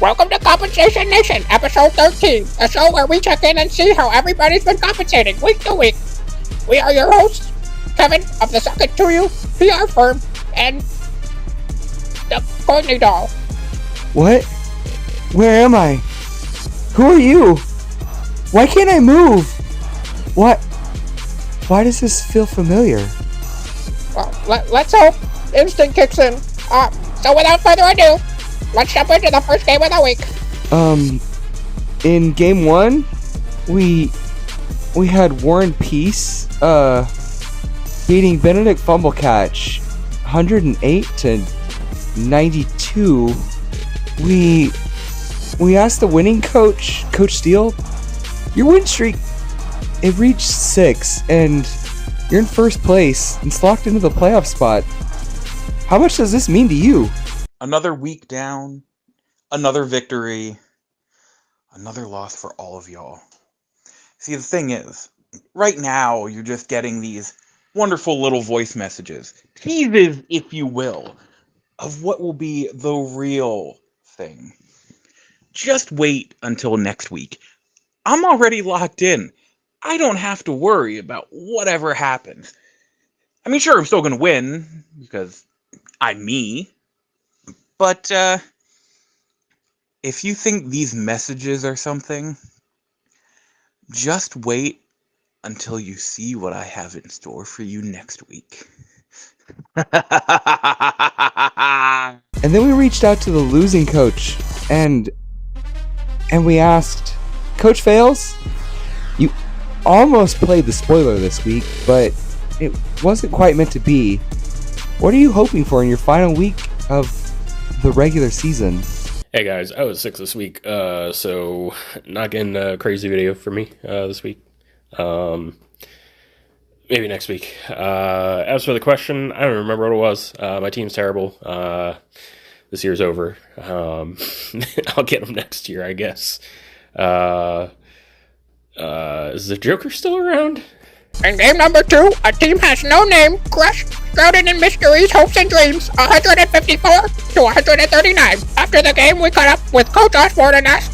Welcome to Compensation Nation, episode 13, a show where we check in and see how everybody's been compensating week to week. We are your hosts, Kevin of the Second to You PR firm, and the Courtney doll. What? Where am I? Who are you? Why can't I move? What? Why does this feel familiar? Well, let's hope instinct kicks in. So without further ado, let's jump into the first game of the week. In game 1, we had Warren Peace, beating Benedict Fumblecatch 108-92. We asked the winning coach, Coach Steele, your win streak, it reached 6, and you're in first place. It's locked into the playoff spot. How much does this mean to you? Another week down, another victory, another loss for all of y'all. See, the thing is, right now you're just getting these wonderful little voice messages, teases, if you will, of what will be the real thing. Just wait until next week. I'm already locked in. I don't have to worry about whatever happens. I mean, sure, I'm still going to win, because I'm me. But, if you think these messages are something, just wait until you see what I have in store for you next week. And then we reached out to the losing coach, and we asked, Coach Fails, you almost played the spoiler this week, but it wasn't quite meant to be. What are you hoping for in your final week of the regular season? Hey guys, I was sick this week, so not getting a crazy video for me this week. Maybe next week. As for the question, I don't remember what it was. My team's terrible. This year's over. I'll get them next year, I guess. Is the Joker still around? In game number 2, a team has no name, crushed, shrouded in mysteries, hopes, and dreams, 154-139. After the game, we caught up with Coach Osborne and asked,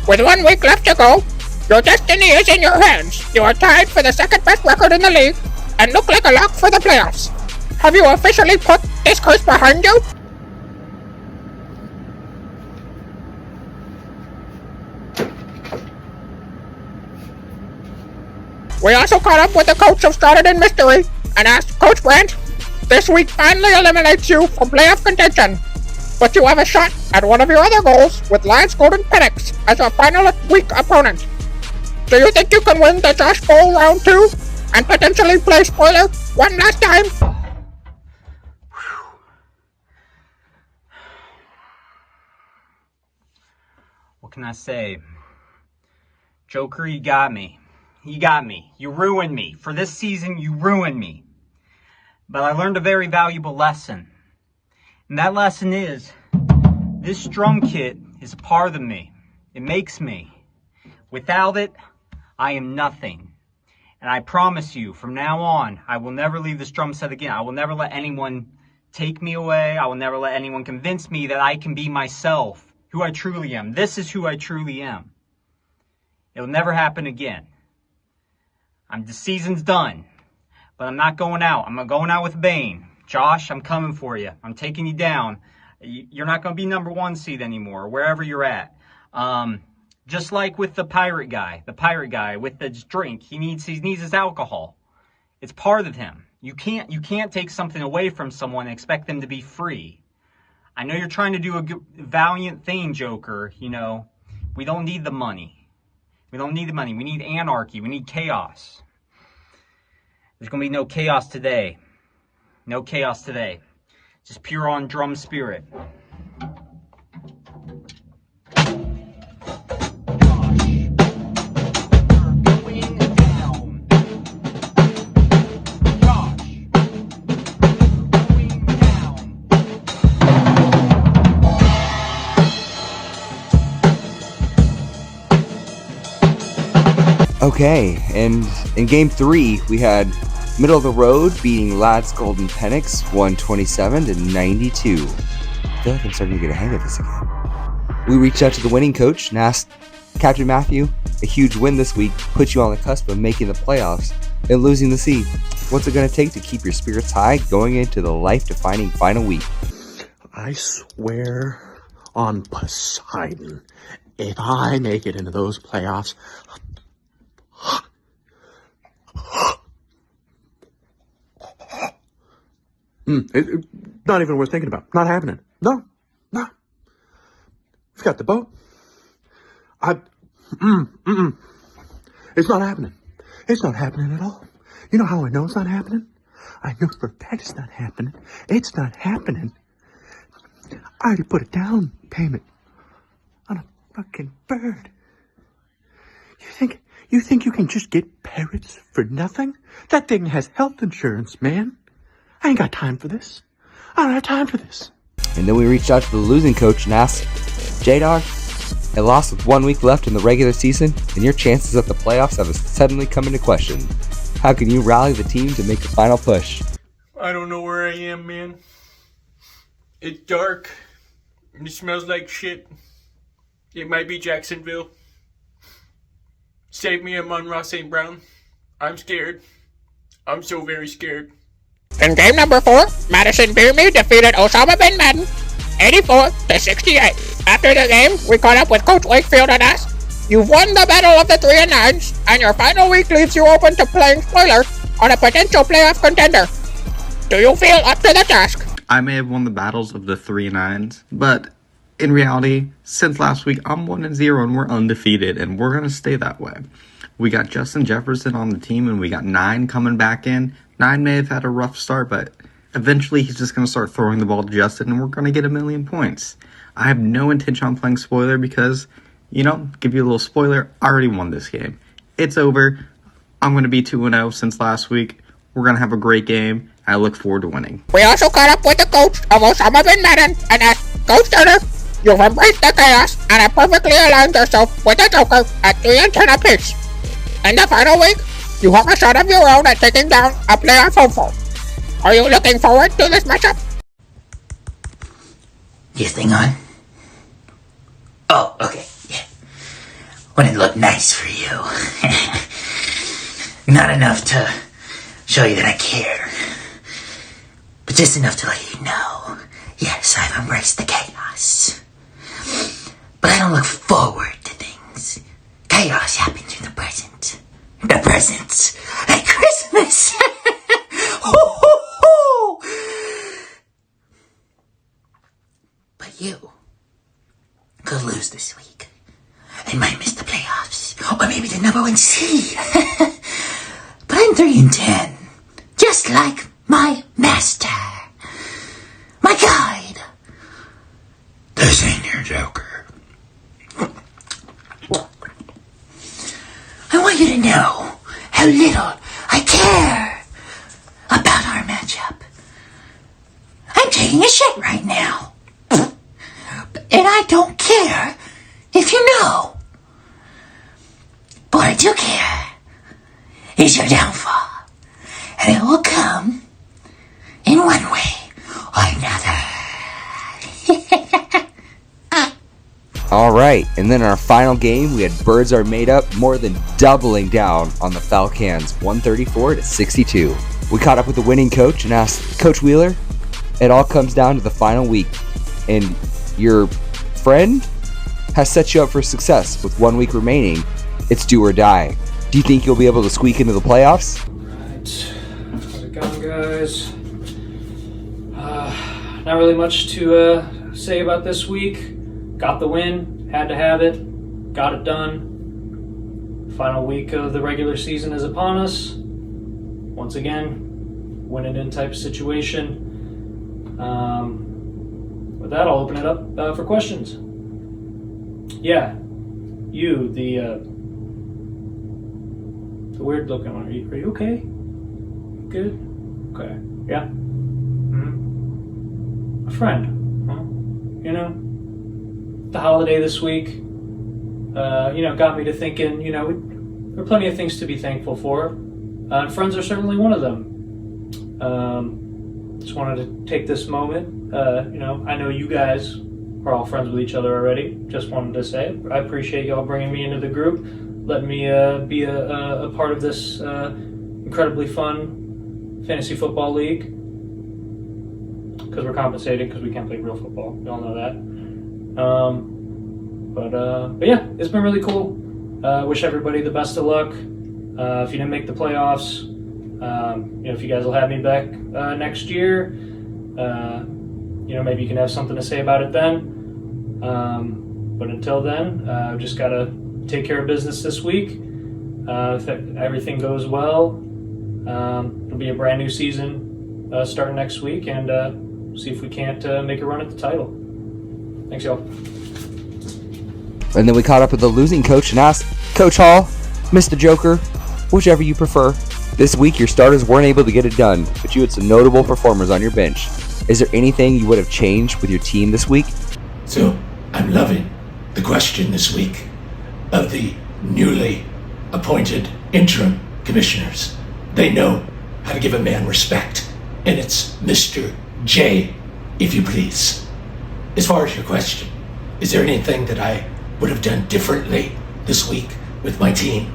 with 1 week left to go, your destiny is in your hands. You are tied for the second best record in the league and look like a lock for the playoffs. Have you officially put this curse behind you? We also caught up with the coach of Shrouded in Mystery and asked, Coach Brandt, this week finally eliminates you from playoff contention, but you have a shot at one of your other goals with Lance Golden Penix as your final week opponent. Do you think you can win the Josh Bowl round 2 and potentially play spoiler one last time? What can I say? Joker, you got me. You got me. You ruined me. For this season, you ruined me. But I learned a very valuable lesson. And that lesson is, this drum kit is a part of me. It makes me. Without it, I am nothing. And I promise you, from now on, I will never leave this drum set again. I will never let anyone take me away. I will never let anyone convince me that I can be myself, who I truly am. This is who I truly am. It'll never happen again. The season's done, but I'm not going out. I'm going out with Bane. Josh, I'm coming for you. I'm taking you down. You're not going to be number 1 seed anymore, wherever you're at. Just like with the pirate guy with the drink, he needs his alcohol. It's part of him. You can't take something away from someone and expect them to be free. I know you're trying to do a valiant thing, Joker. You know, we don't need the money. We don't need the money. We need anarchy. We need chaos. There's going to be no chaos today. No chaos today. Just pure on drum spirit. Okay, and in game 3, we had Middle of the Road beating Lads Golden Penix 127-92. I feel like I'm starting to get a hang of this again. We reached out to the winning coach and asked, Captain Matthew, a huge win this week puts you on the cusp of making the playoffs and losing the seed. What's it going to take to keep your spirits high going into the life-defining final week? I swear on Poseidon, if I make it into those playoffs, not even worth thinking about. Not happening. No. We've got the boat. It's not happening. It's not happening at all. You know how I know it's not happening? I know for a fact it's not happening. It's not happening. I already put a down payment on a fucking bird. You think you can just get parrots for nothing? That thing has health insurance, man. I ain't got time for this. I don't have time for this. And then we reached out to the losing coach and asked, J-Dog, a loss with 1 week left in the regular season, and your chances at the playoffs have suddenly come into question. How can you rally the team to make the final push? I don't know where I am, man. It's dark. It smells like shit. It might be Jacksonville. Save me, Amon-Ra St. Brown. I'm scared. I'm so very scared. In game number 4, Madison Beerme defeated Osama bin Laden 84-68. After the game, we caught up with Coach Wakefield and asked, you've won the battle of the 3 and 9s, and your final week leaves you open to playing spoiler on a potential playoff contender. Do you feel up to the task? I may have won the battles of the 3 and 9s, but in reality, since last week, I'm 1-0 and we're undefeated, and we're going to stay that way. We got Justin Jefferson on the team, and we got 9 coming back in. 9 may have had a rough start, but eventually he's just going to start throwing the ball to Justin, and we're going to get 1,000,000 points. I have no intention on playing spoiler because, give you a little spoiler, I already won this game. It's over. I'm going to be 2-0 since last week. We're going to have a great game. I look forward to winning. We also caught up with the coach of Osama bin Laden and asked, Coach Turner, you've embraced the chaos and have perfectly aligned yourself with the Joker at 3 and 10 apiece. In the final week, you have a shot of your own at taking down a playoff hopeful. Are you looking forward to this matchup? This thing on? Oh, okay, yeah. Wouldn't it look nice for you? Not enough to show you that I care, but just enough to let you know, yes, I've embraced the chaos. But I don't look forward to things. Chaos happens in the present. The presents at Christmas. Ho, ho, ho. But you could lose this week and might miss the playoffs, or maybe the number 1 seed. But I'm 3 and 10, just like my master, my guide, the senior Joker. I want you to know how little I care about our matchup. I'm taking a shit right now. And I don't care if you know. But what I do care is your downfall. And it will come in one way or another. Alright, and then in our final game, we had Birds Are Made Up more than doubling down on the Falcons, 134-62. We caught up with the winning coach and asked, Coach Wheeler, it all comes down to the final week, and your friend has set you up for success with 1 week remaining. It's do or die. Do you think you'll be able to squeak into the playoffs? Right. How's it going, guys? Not really much to say about this week. Got the win, had to have it, got it done. Final week of the regular season is upon us. Once again, win it in type situation. With that, I'll open it up for questions. Yeah, you, the weird looking one. Are you okay? Good? Okay. Yeah? Mm-hmm. A friend. Huh? The holiday this week, got me to thinking, there are plenty of things to be thankful for. And friends are certainly one of them. Just wanted to take this moment. I know you guys we're all friends with each other already. Just wanted to say I appreciate y'all bringing me into the group, letting me be a part of this incredibly fun fantasy football league. Because we're compensated because we can't play real football. We all know that. But yeah, it's been really cool. Wish everybody the best of luck. If you didn't make the playoffs, if you guys will have me back next year, maybe you can have something to say about it then. But until then, I've just got to take care of business this week. If everything goes well, it'll be a brand new season starting next week, and see if we can't make a run at the title. Thanks, y'all. And then we caught up with the losing coach and asked, Coach Hall, Mr. Joker, whichever you prefer. This week, your starters weren't able to get it done, but you had some notable performers on your bench. Is there anything you would have changed with your team this week? So, I'm loving the question this week of the newly appointed interim commissioners. They know how to give a man respect, and it's Mr. J, if you please. As far as your question, is there anything that I would have done differently this week with my team?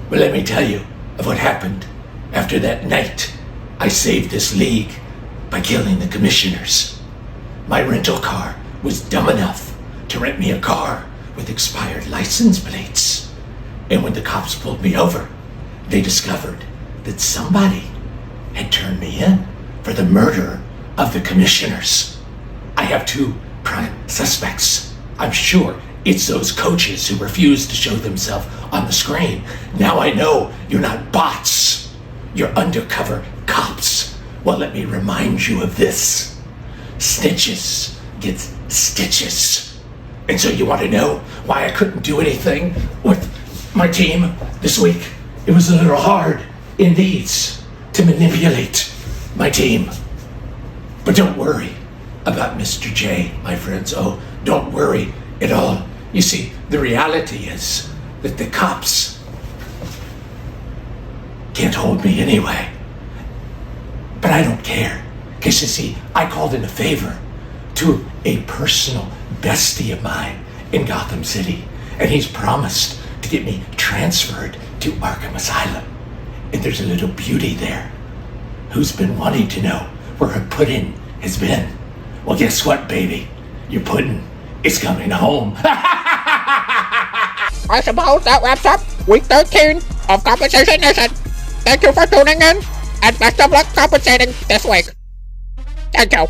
Well, let me tell you of what happened after that night I saved this league by killing the commissioners. My rental car was dumb enough to rent me a car with expired license plates. And when the cops pulled me over, they discovered that somebody had turned me in for the murder of the commissioners. I have 2 prime suspects. I'm sure it's those coaches who refuse to show themselves on the screen. Now I know you're not bots. You're undercover cops. Well, let me remind you of this. Snitches get stitches. And so you want to know why I couldn't do anything with my team this week? It was a little hard indeed to manipulate my team. But don't worry about Mr. J, my friends. Oh, don't worry at all. You see, the reality is that the cops can't hold me anyway. But I don't care. Because you see, I called in a favor to a personal bestie of mine in Gotham City. And he's promised to get me transferred to Arkham Asylum. And there's a little beauty there who's been wanting to know where her pudding has been. Well, guess what, baby? Your pudding is coming home. I suppose that wraps up week 13 of Compensation Nation. Thank you for tuning in, and best of luck compensating this week. Thank you.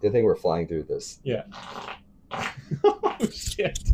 Good thing we're flying through this. Yeah. Oh, shit.